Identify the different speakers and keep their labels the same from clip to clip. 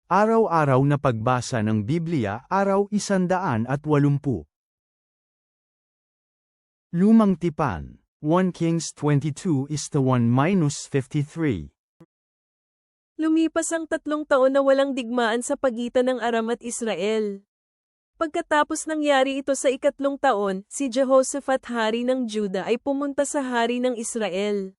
Speaker 1: Araw-araw na pagbasa ng Biblia, Araw 180. Lumang Tipan, 1 Kings 22:1-53.
Speaker 2: Lumipas ang 3 taon na walang digmaan sa pagitan ng Aram at Israel. Pagkatapos nangyari ito sa 3 taon, si Jehoshaphat hari ng Juda ay pumunta sa hari ng Israel.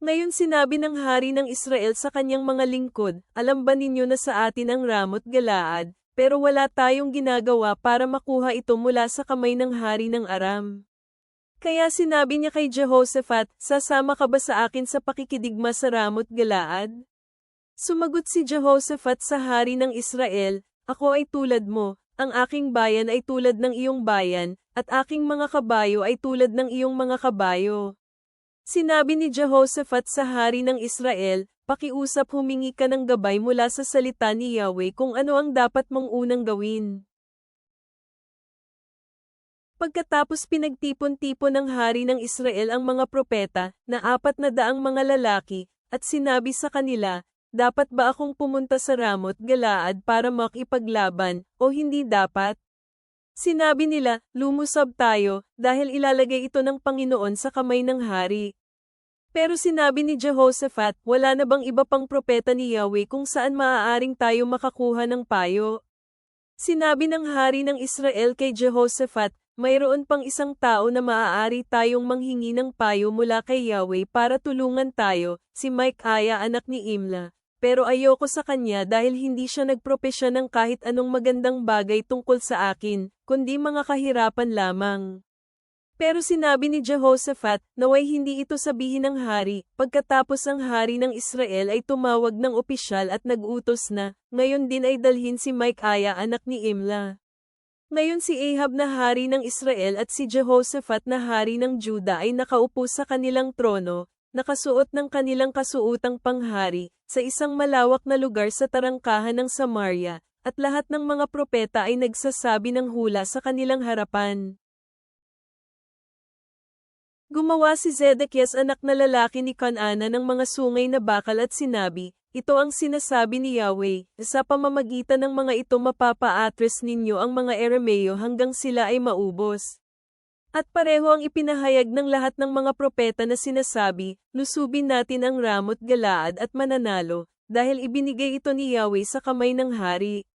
Speaker 2: Ngayon sinabi ng hari ng Israel sa kanyang mga lingkod, alam ba ninyo na sa atin ang Ramot Galaad, pero wala tayong ginagawa para makuha ito mula sa kamay ng hari ng Aram. Kaya sinabi niya kay Jehoshaphat, sasama ka ba sa akin sa pakikidigma sa Ramot Galaad? Sumagot si Jehoshaphat sa hari ng Israel, ako ay tulad mo, ang aking bayan ay tulad ng iyong bayan, at aking mga kabayo ay tulad ng iyong mga kabayo. Sinabi ni Jehoshaphat sa hari ng Israel, pakiusap humingi ka ng gabay mula sa salita ni Yahweh kung ano ang dapat mong unang gawin. Pagkatapos pinagtipon-tipon ng hari ng Israel ang mga propeta, na 400 mga lalaki, at sinabi sa kanila, dapat ba akong pumunta sa Ramot Galaad para makipaglaban, o hindi dapat? Sinabi nila, lumusab tayo, dahil ilalagay ito ng Panginoon sa kamay ng hari. Pero sinabi ni Jehoshaphat, wala na bang iba pang propeta ni Yahweh kung saan maaaring tayo makakuha ng payo? Sinabi ng hari ng Israel kay Jehoshaphat, mayroon pang isang tao na maaari tayong manghingi ng payo mula kay Yahweh para tulungan tayo, si Micaiah anak ni Imla. Pero ayoko sa kanya dahil hindi siya nagpropesya ng kahit anong magandang bagay tungkol sa akin, kundi mga kahirapan lamang. Pero sinabi ni Jehoshaphat, naway hindi ito sabihin ng hari, pagkatapos ang hari ng Israel ay tumawag ng opisyal at nag-utos na, ngayon din ay dalhin si Micaiah anak ni Imla. Ngayon si Ahab na hari ng Israel at si Jehoshaphat na hari ng Juda ay nakaupo sa kanilang trono, nakasuot ng kanilang kasuotang panghari, sa isang malawak na lugar sa tarangkahan ng Samaria, at lahat ng mga propeta ay nagsasabi ng hula sa kanilang harapan. Gumawa si Zedekias anak na lalaki ni Kanana ng mga sungay na bakal at sinabi, ito ang sinasabi ni Yahweh, sa pamamagitan ng mga ito mapapa-atres ninyo ang mga Arameo hanggang sila ay maubos. At pareho ang ipinahayag ng lahat ng mga propeta na sinasabi, lusubin natin ang Ramot Galaad at mananalo, dahil ibinigay ito ni Yahweh sa kamay ng hari.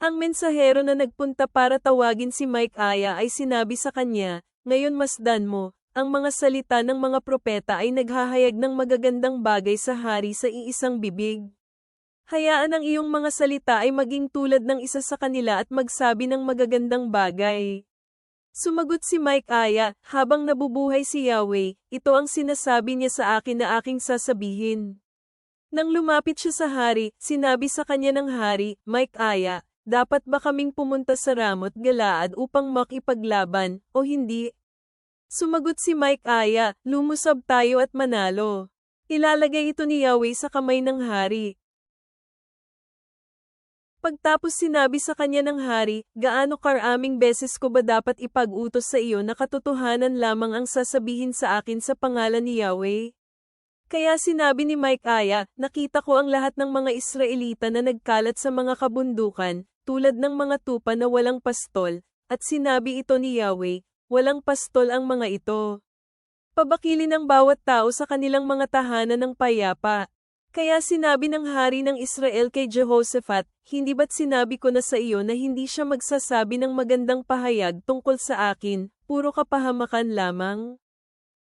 Speaker 2: Ang mensahero na nagpunta para tawagin si Micaiah ay sinabi sa kanya, ngayon masdan mo, ang mga salita ng mga propeta ay naghahayag ng magagandang bagay sa hari sa iisang bibig. Hayaan ang iyong mga salita ay maging tulad ng isa sa kanila at magsabi ng magagandang bagay. Sumagot si Micaiah, habang nabubuhay si Yahweh, ito ang sinasabi niya sa akin na aking sasabihin. Nang lumapit siya sa hari, sinabi sa kanya ng hari, Micaiah, dapat ba kaming pumunta sa Ramot Galaad upang makipaglaban, o hindi? Sumagot si Micaiah, lumusab tayo at manalo. Ilalagay ito ni Yahweh sa kamay ng hari. Pagtapos sinabi sa kanya ng hari, gaano karaming beses ko ba dapat ipag-utos sa iyo na katotohanan lamang ang sasabihin sa akin sa pangalan ni Yahweh? Kaya sinabi ni Micaiah, nakita ko ang lahat ng mga Israelita na nagkalat sa mga kabundukan, tulad ng mga tupa na walang pastol, at sinabi ito ni Yahweh, walang pastol ang mga ito. Pabakilin ang bawat tao sa kanilang mga tahanan ng payapa. Kaya sinabi ng hari ng Israel kay Jehoshaphat, hindi ba't sinabi ko na sa iyo na hindi siya magsasabi ng magandang pahayag tungkol sa akin, puro kapahamakan lamang?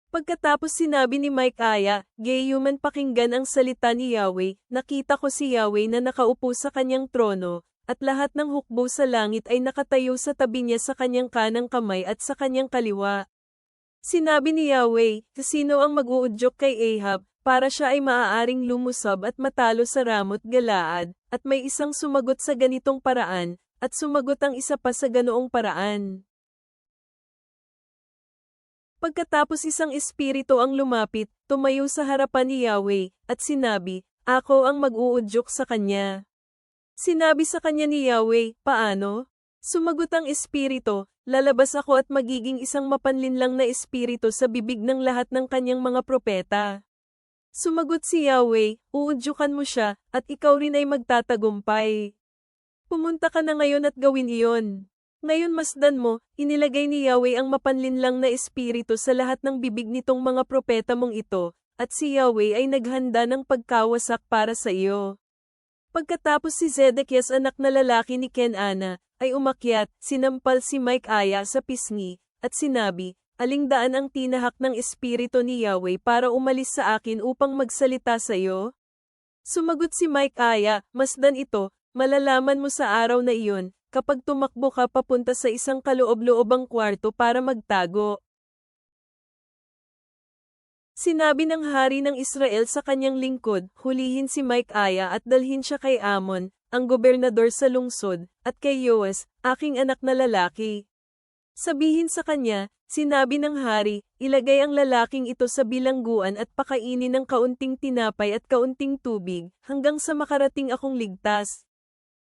Speaker 2: Pagkatapos sinabi ni Micaiah, gayuman pakinggan ang salita ni Yahweh, nakita ko si Yahweh na nakaupo sa kanyang trono, at lahat ng hukbo sa langit ay nakatayo sa tabi niya sa kanyang kanang kamay at sa kanyang kaliwa. Sinabi ni Yahweh, sino ang mag-uudyok kay Ahab, para siya ay maaaring lumusab at matalo sa Ramot Galaad, at may isang sumagot sa ganitong paraan, at sumagot ang isa pa sa ganoong paraan. Pagkatapos isang espiritu ang lumapit, tumayo sa harapan ni Yahweh, at sinabi, ako ang mag-uudyok sa kanya. Sinabi sa kanya ni Yahweh, paano? Sumagot ang espiritu, lalabas ako at magiging isang mapanlinlang na espiritu sa bibig ng lahat ng kanyang mga propeta. Sumagot si Yahweh, uudyukan mo siya, at ikaw rin ay magtatagumpay. Pumunta ka na ngayon at gawin iyon. Ngayon masdan mo, inilagay ni Yahweh ang mapanlinlang na espiritu sa lahat ng bibig nitong mga propeta mong ito, at si Yahweh ay naghanda ng pagkawasak para sa iyo. Pagkatapos si Zedekias anak na lalaki ni Kenana, ay umakyat, sinampal si Micaiah sa pisngi, at sinabi, aling daan ang tinahak ng espiritu ni Yahweh para umalis sa akin upang magsalita sa iyo? Sumagot si Micaiah, masdan ito, malalaman mo sa araw na iyon, kapag tumakbo ka papunta sa isang kaloob-loobang kwarto para magtago. Sinabi ng hari ng Israel sa kanyang lingkod, hulihin si Micaiah at dalhin siya kay Amon, ang gobernador sa lungsod, at kay Yoas, aking anak na lalaki. Sabihin sa kanya, sinabi ng hari, ilagay ang lalaking ito sa bilangguan at pakainin ng kaunting tinapay at kaunting tubig, hanggang sa makarating akong ligtas.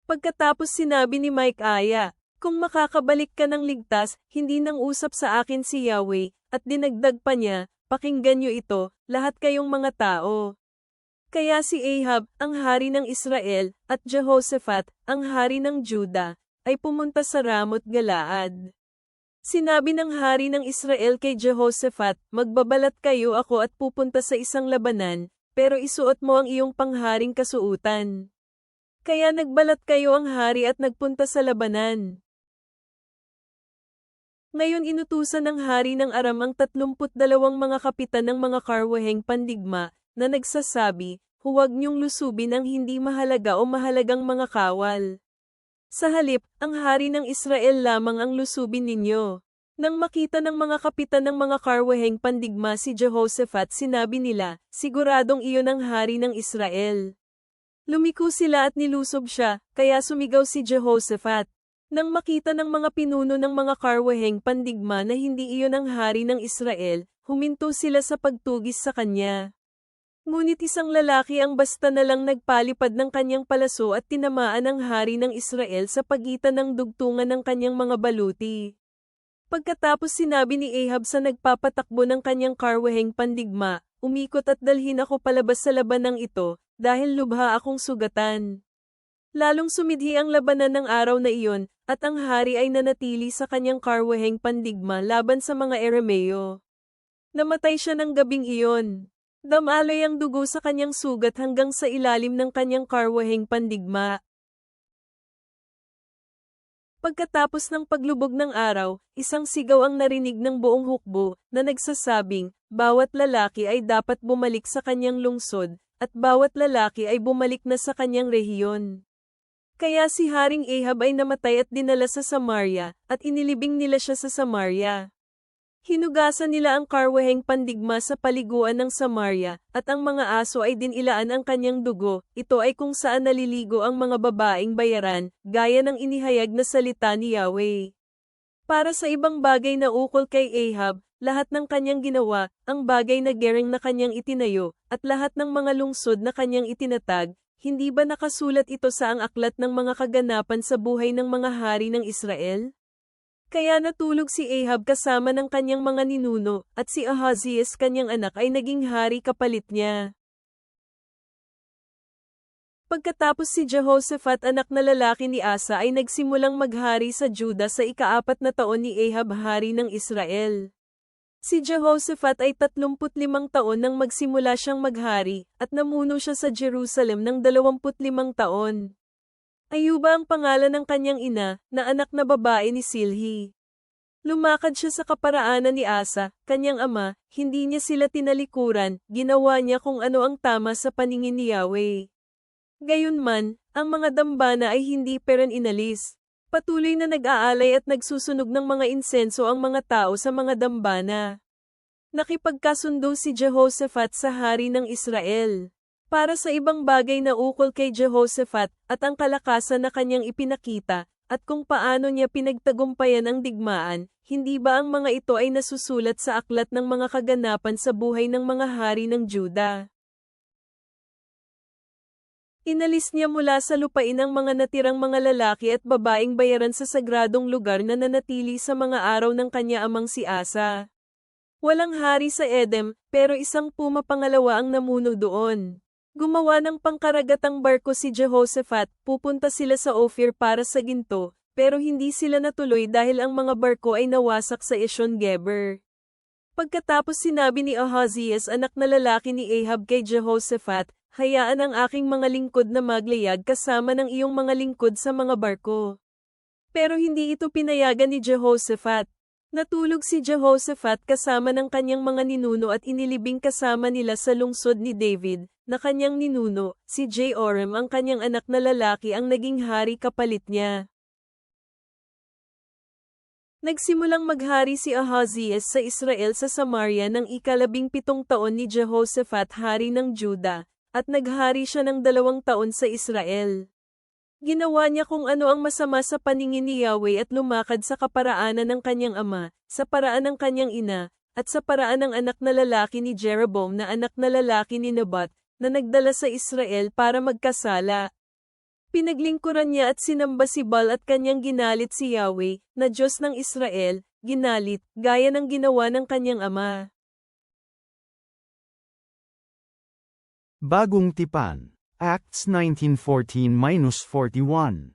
Speaker 2: Pagkatapos sinabi ni Micaiah, kung makakabalik ka ng ligtas, hindi nang usap sa akin si Yahweh, at dinagdag pa niya, pakinggan niyo ito, lahat kayong mga tao. Kaya si Ahab, ang hari ng Israel, at Jehoshaphat, ang hari ng Juda, ay pumunta sa Ramoth Galaad. Sinabi ng hari ng Israel kay Jehoshaphat, magbabalat kayo ako at pupunta sa isang labanan, pero isuot mo ang iyong pangharing kasuutan. Kaya nagbalat kayo ang hari at nagpunta sa labanan. Ngayon inutusan ng hari ng Aram ang 32 mga kapitan ng mga karwaheng pandigma, na nagsasabi, huwag niyong lusubin ang hindi mahalaga o mahalagang mga kawal. Sa halip, ang hari ng Israel lamang ang lusubin ninyo. Nang makita ng mga kapitan ng mga karwaheng pandigma si Jehoshaphat, sinabi nila, siguradong iyon ang hari ng Israel. Lumiko sila at nilusob siya, kaya sumigaw si Jehoshaphat. Nang makita ng mga pinuno ng mga karwaheng pandigma na hindi iyon ang hari ng Israel, huminto sila sa pagtugis sa kanya. Ngunit isang lalaki ang basta na lang nagpalipad ng kanyang palaso at tinamaan ang hari ng Israel sa pagitan ng dugtungan ng kanyang mga baluti. Pagkatapos sinabi ni Ahab sa nagpapatakbo ng kanyang karwaheng pandigma, umikot at dalhin ako palabas sa labanang ito, dahil lubha akong sugatan. Lalong sumidhi ang labanan ng araw na iyon, at ang hari ay nanatili sa kanyang karwaheng pandigma laban sa mga Arameo. Namatay siya ng gabing iyon. Damaloy ang dugo sa kanyang sugat hanggang sa ilalim ng kanyang karwaheng pandigma. Pagkatapos ng paglubog ng araw, isang sigaw ang narinig ng buong hukbo, na nagsasabing, bawat lalaki ay dapat bumalik sa kanyang lungsod, at bawat lalaki ay bumalik na sa kanyang rehiyon. Kaya si Haring Ahab ay namatay at dinala sa Samaria, at inilibing nila siya sa Samaria. Hinugasan nila ang karwaheng pandigma sa paliguan ng Samaria, at ang mga aso ay dinilaan ang kanyang dugo, ito ay kung saan naliligo ang mga babaeng bayaran, gaya ng inihayag na salita ni Yahweh. Para sa ibang bagay na ukol kay Ahab, lahat ng kanyang ginawa, ang bagay na gereng na kanyang itinayo, at lahat ng mga lungsod na kanyang itinatag, hindi ba nakasulat ito sa ang aklat ng mga kaganapan sa buhay ng mga hari ng Israel? Kaya natulog si Ahab kasama ng kanyang mga ninuno, at si Ahazias kanyang anak ay naging hari kapalit niya. Pagkatapos si Jehoshaphat anak na lalaki ni Asa ay nagsimulang maghari sa Juda sa ika-4 na taon ni Ahab hari ng Israel. Si Jehoshaphat ay 35 taon nang magsimula siyang maghari, at namuno siya sa Jerusalem ng 25 taon. Ayuba ang pangalan ng kanyang ina, na anak na babae ni Silhi. Lumakad siya sa kaparaanan ni Asa, kanyang ama, hindi niya sila tinalikuran, ginawa niya kung ano ang tama sa paningin ni Yahweh. Gayunman, ang mga dambana ay hindi peran inalis. Patuloy na nag-aalay at nagsusunog ng mga insenso ang mga tao sa mga dambana. Nakipagkasundo si Jehoshaphat sa hari ng Israel. Para sa ibang bagay na ukol kay Jehoshaphat, at ang kalakasan na kanyang ipinakita, at kung paano niya pinagtagumpayan ang digmaan, hindi ba ang mga ito ay nasusulat sa aklat ng mga kaganapan sa buhay ng mga hari ng Juda? Inalis niya mula sa lupain ang mga natirang mga lalaki at babaeng bayaran sa sagradong lugar na nanatili sa mga araw ng kanya amang si Asa. Walang hari sa Edem, pero isang puma pangalawa ang namuno doon. Gumawa ng pangkaragatang barko si Jehoshaphat, pupunta sila sa Ophir para sa ginto, pero hindi sila natuloy dahil ang mga barko ay nawasak sa Esion-Geber. Pagkatapos sinabi ni Ahazias anak na lalaki ni Ahab kay Jehoshaphat, hayaan ang aking mga lingkod na maglayag kasama ng iyong mga lingkod sa mga barko. Pero hindi ito pinayagan ni Jehoshaphat. Natulog si Jehoshaphat kasama ng kanyang mga ninuno at inilibing kasama nila sa lungsod ni David, na kanyang ninuno, si Joram ang kanyang anak na lalaki ang naging hari kapalit niya. Nagsimulang maghari si Ahazias sa Israel sa Samaria ng 17 taon ni Jehoshaphat hari ng Juda, at naghari siya ng 2 taon sa Israel. Ginawa niya kung ano ang masama sa paningin ni Yahweh at lumakad sa kaparaanan ng kanyang ama, sa paraan ng kanyang ina, at sa paraan ng anak na lalaki ni Jeroboam na anak na lalaki ni Nebat, na nagdala sa Israel para magkasala. Pinaglingkuran niya at sinamba si Baal at kanyang ginalit si Yahweh, na Diyos ng Israel, ginalit, gaya ng ginawa ng kanyang ama.
Speaker 1: Bagong Tipan, Acts 19:14-41.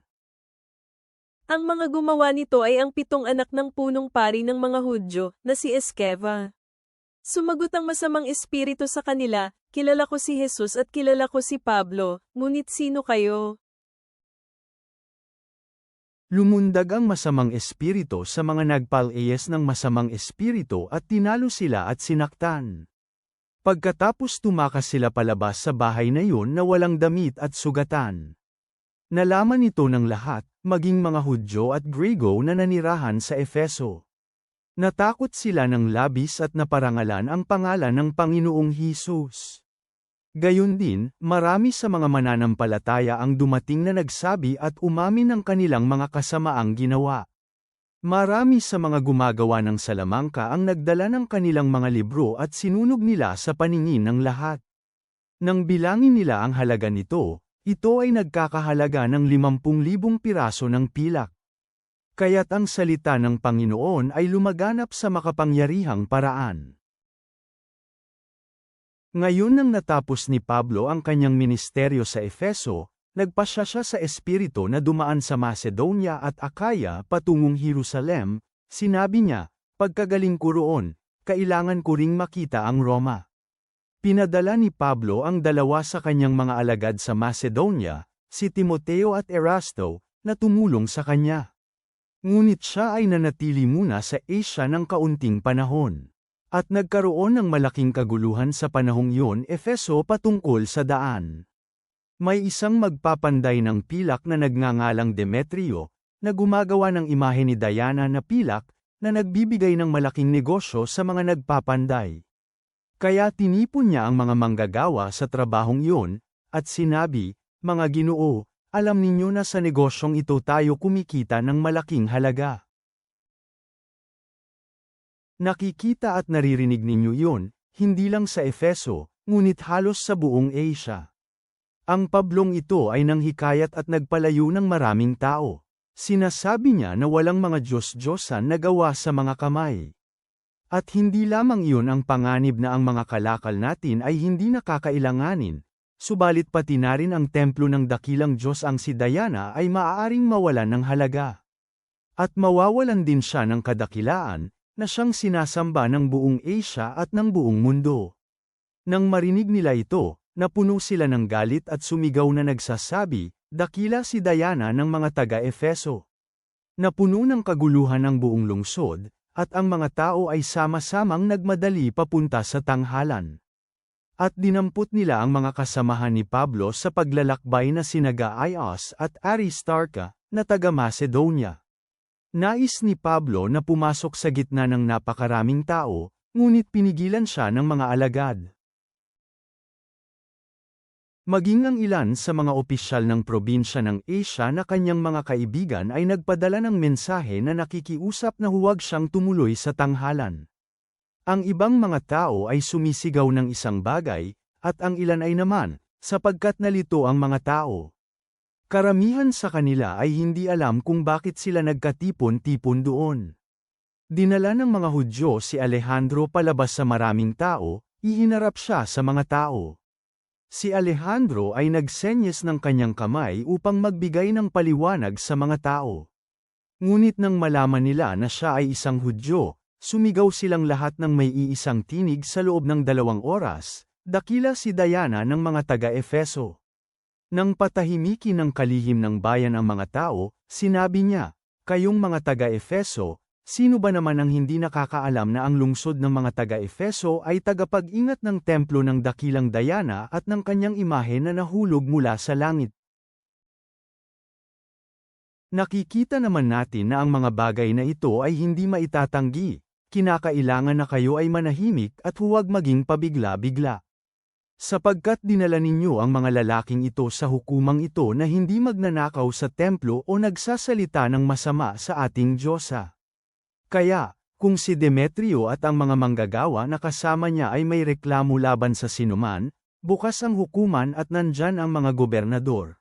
Speaker 2: Ang mga gumawa nito ay ang 7 anak ng punong pari ng mga Hudyo, na si Eskeva. Sumagot ang masamang espiritu sa kanila, kilala ko si Jesus at kilala ko si Pablo, ngunit sino kayo?
Speaker 1: Lumundag ang masamang espiritu sa mga nagpal-eyes ng masamang espiritu at tinalo sila at sinaktan. Pagkatapos tumakas sila palabas sa bahay na yun na walang damit at sugatan. Nalaman ito ng lahat, maging mga Hudyo at Griego na nanirahan sa Efeso. Natakot sila ng labis at naparangalan ang pangalan ng Panginoong Hesus. Gayon din, marami sa mga mananampalataya ang dumating na nagsabi at umamin ng kanilang mga kasamaang ginawa. Marami sa mga gumagawa ng salamangka ang nagdala ng kanilang mga libro at sinunog nila sa paningin ng lahat. Nang bilangin nila ang halaga nito, ito ay nagkakahalaga ng 50,000 piraso ng pilak. Kaya't ang salita ng Panginoon ay lumaganap sa makapangyarihang paraan. Ngayon nang natapos ni Pablo ang kanyang ministeryo sa Efeso, nagpasya siya sa Espiritu na dumaan sa Macedonia at Akaya patungong Jerusalem. Sinabi niya, pagkagaling ko roon, kailangan ko ring makita ang Roma. Pinadala ni Pablo ang 2 sa kanyang mga alagad sa Macedonia, si Timoteo at Erasto, na tumulong sa kanya. Ngunit siya ay nanatili muna sa Asia ng kaunting panahon. At nagkaroon ng malaking kaguluhan sa panahong iyon Efeso patungkol sa daan. May isang magpapanday ng pilak na nagngangalang Demetrio, na gumagawa ng imahe ni Diana na pilak, na nagbibigay ng malaking negosyo sa mga nagpapanday. Kaya tinipon niya ang mga manggagawa sa trabahong iyon, at sinabi, mga Ginoo, alam ninyo na sa negosyong ito tayo kumikita ng malaking halaga. Nakikita at naririnig ninyo iyon, hindi lang sa Efeso, ngunit halos sa buong Asia. Ang pablong ito ay nanghikayat at nagpalayo ng maraming tao. Sinasabi niya na walang mga Diyos-Diyosan na gawa sa mga kamay. At hindi lamang iyon ang panganib na ang mga kalakal natin ay hindi nakakailanganin, subalit pati na rin ang templo ng dakilang Diyos ang si Diana ay maaaring mawalan ng halaga. At mawawalan din siya ng kadakilaan, na siyang sinasamba ng buong Asia at ng buong mundo. Nang marinig nila ito, napuno sila ng galit at sumigaw na nagsasabi, dakila si Diana ng mga taga-Efeso. Napuno ng kaguluhan ang buong lungsod, at ang mga tao ay sama-samang nagmadali papunta sa tanghalan. At dinampot nila ang mga kasamahan ni Pablo sa paglalakbay na sina Gaius at Aristarca, na taga-Macedonia. Nais ni Pablo na pumasok sa gitna ng napakaraming tao, ngunit pinigilan siya ng mga alagad. Maging ang ilan sa mga opisyal ng probinsya ng Asia na kanyang mga kaibigan ay nagpadala ng mensahe na nakikiusap na huwag siyang tumuloy sa tanghalan. Ang ibang mga tao ay sumisigaw ng isang bagay, at ang ilan ay naman, sapagkat nalito ang mga tao. Karamihan sa kanila ay hindi alam kung bakit sila nagkatipon-tipon doon. Dinala ng mga Hudyo si Alejandro palabas sa maraming tao, ihinarap siya sa mga tao. Si Alejandro ay nagsenyes ng kanyang kamay upang magbigay ng paliwanag sa mga tao. Ngunit nang malaman nila na siya ay isang Hudyo, sumigaw silang lahat ng may iisang tinig sa loob ng 2 oras, dakila si Diana ng mga taga-Efeso. Nang patahimikin ng kalihim ng bayan ang mga tao, sinabi niya, "Kayong mga taga-Efeso, sino ba naman ang hindi nakakaalam na ang lungsod ng mga taga-Efeso ay tagapag-ingat ng templo ng dakilang Diana at ng kanyang imahe na nahulog mula sa langit? Nakikita naman natin na ang mga bagay na ito ay hindi maitatanggi. Kinakailangan na kayo ay manahimik at huwag maging pabigla-bigla. Sapagkat dinala ninyo ang mga lalaking ito sa hukumang ito na hindi magnanakaw sa templo o nagsasalita ng masama sa ating Diyosa. Kaya, kung si Demetrio at ang mga manggagawa na kasama niya ay may reklamo laban sa sinuman, bukas ang hukuman at nandyan ang mga gobernador.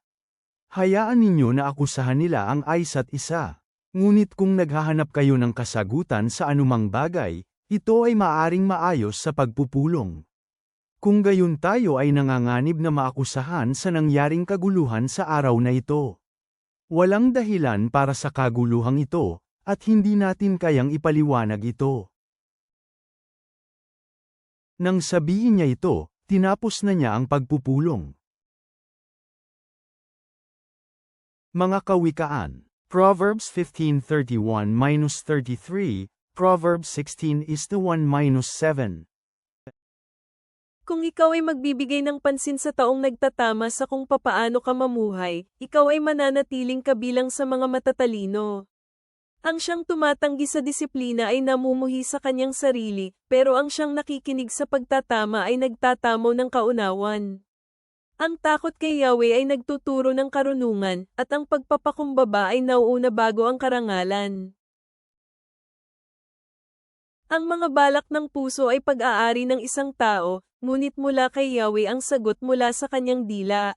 Speaker 1: Hayaan ninyo na akusahan nila ang isa't isa. Ngunit kung naghahanap kayo ng kasagutan sa anumang bagay, ito ay maaring maayos sa pagpupulong. Kung gayon tayo ay nanganganib na maakusahan sa nangyaring kaguluhan sa araw na ito. Walang dahilan para sa kaguluhang ito, at hindi natin kayang ipaliwanag ito." Nang sabihin niya ito, tinapos na niya ang pagpupulong. Mga kawikaan. Proverbs 15:31-33, Proverbs 16:1-7.
Speaker 2: Kung ikaw ay magbibigay ng pansin sa taong nagtatama sa kung papaano ka mamuhay, ikaw ay mananatiling kabilang sa mga matatalino. Ang siyang tumatanggi sa disiplina ay namumuhi sa kanyang sarili, pero ang siyang nakikinig sa pagtatama ay nagtatamo ng kaunawan. Ang takot kay Yahweh ay nagtuturo ng karunungan, at ang pagpapakumbaba ay nauuna bago ang karangalan. Ang mga balak ng puso ay pag-aari ng isang tao, ngunit mula kay Yahweh ang sagot mula sa kanyang dila.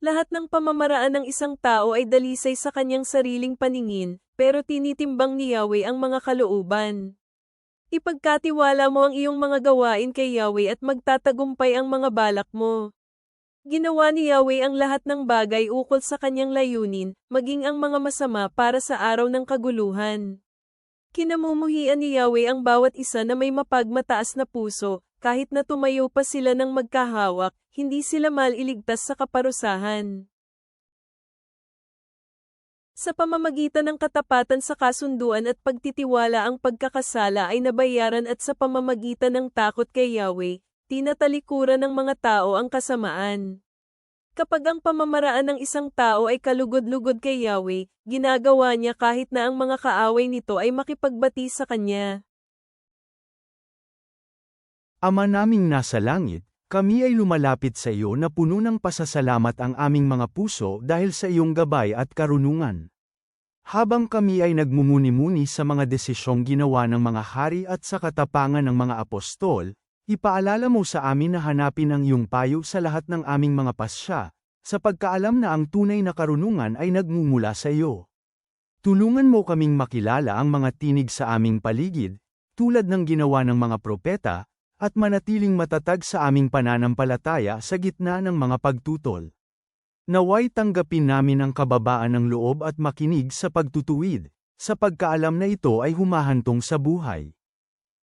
Speaker 2: Lahat ng pamamaraan ng isang tao ay dalisay sa kanyang sariling paningin, pero tinitimbang ni Yahweh ang mga kalooban. Ipagkatiwala mo ang iyong mga gawain kay Yahweh at magtatagumpay ang mga balak mo. Ginawa ni Yahweh ang lahat ng bagay ukol sa kanyang layunin, maging ang mga masama para sa araw ng kaguluhan. Kinamumuhian ni Yahweh ang bawat isa na may mapagmataas na puso, kahit na tumayo pa sila ng magkahawak, hindi sila maliligtas sa kaparusahan. Sa pamamagitan ng katapatan sa kasunduan at pagtitiwala ang pagkakasala ay nabayaran at sa pamamagitan ng takot kay Yahweh, tinatalikuran ng mga tao ang kasamaan. Kapag ang pamamaraan ng isang tao ay kalugod-lugod kay Yahweh, ginagawa niya kahit na ang mga kaaway nito ay makipagbati sa kanya.
Speaker 1: Ama naming nasa langit, kami ay lumalapit sa iyo na puno ng pasasalamat ang aming mga puso dahil sa iyong gabay at karunungan. Habang kami ay nagmumuni-muni sa mga desisyong ginawa ng mga hari at sa katapangan ng mga apostol, ipaalala mo sa amin na hanapin ang iyong payo sa lahat ng aming mga pasya, sa pagkaalam na ang tunay na karunungan ay nagmumula sa iyo. Tulungan mo kaming makilala ang mga tinig sa aming paligid, tulad ng ginawa ng mga propeta, at manatiling matatag sa aming pananampalataya sa gitna ng mga pagtutol. Naway tanggapin namin ang kababaan ng loob at makinig sa pagtutuwid, sa pagkaalam na ito ay humahantong sa buhay.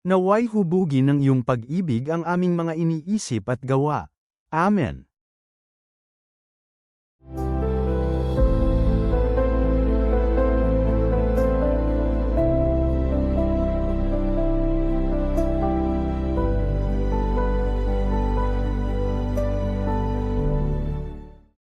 Speaker 1: Naway hubugin ng iyong pag-ibig ang aming mga iniisip at gawa. Amen.